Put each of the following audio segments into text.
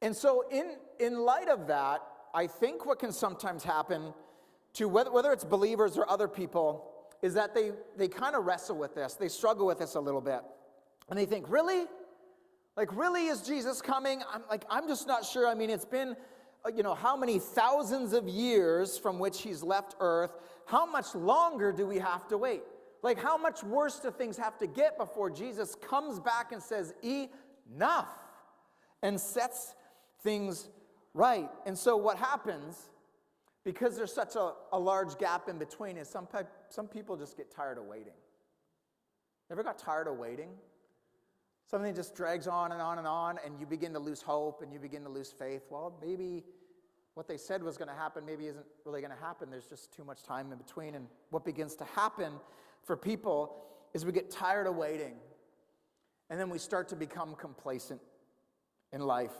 And so in light of that, I think what can sometimes happen to whether it's believers or other people is that they kind of wrestle with this. They struggle with this a little bit. And they think, really? Like, really, is Jesus coming? I'm just not sure. I mean, it's been, how many thousands of years from which he's left earth? How much longer do we have to wait? Like, how much worse do things have to get before Jesus comes back and says, enough, and sets things right? And so what happens, because there's such a large gap in between, is some people just get tired of waiting. Ever got tired of waiting? Something just drags on and on and on, and you begin to lose hope, and you begin to lose faith. Well, maybe what they said was going to happen maybe isn't really going to happen. There's just too much time in between. And what begins to happen for people is we get tired of waiting, and then we start to become complacent in life.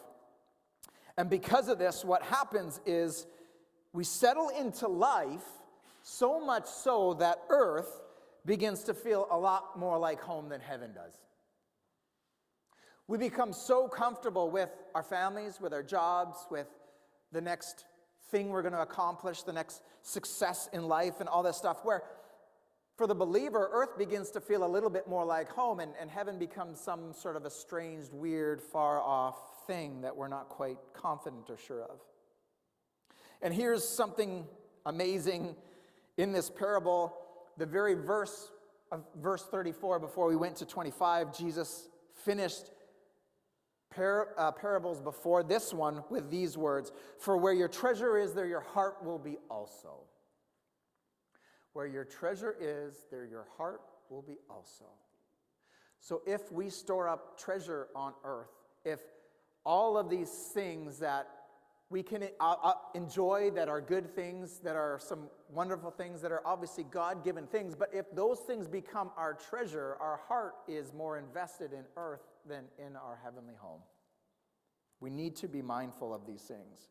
And because of this, what happens is we settle into life so much so that earth begins to feel a lot more like home than heaven does. We become so comfortable with our families, with our jobs, with the next thing we're going to accomplish, the next success in life and all this stuff, where for the believer, earth begins to feel a little bit more like home, and heaven becomes some sort of estranged, weird, far-off thing that we're not quite confident or sure of. And here's something amazing in this parable. The very verse 34, before we went to 25, Jesus finished parables before this one with these words, "For where your treasure is, there your heart will be also." Where your treasure is, there your heart will be also. So if we store up treasure on earth, if all of these things that we can enjoy, that are good things, that are some wonderful things, that are obviously God-given things, but if those things become our treasure, our heart is more invested in earth than in our heavenly home. We need to be mindful of these things.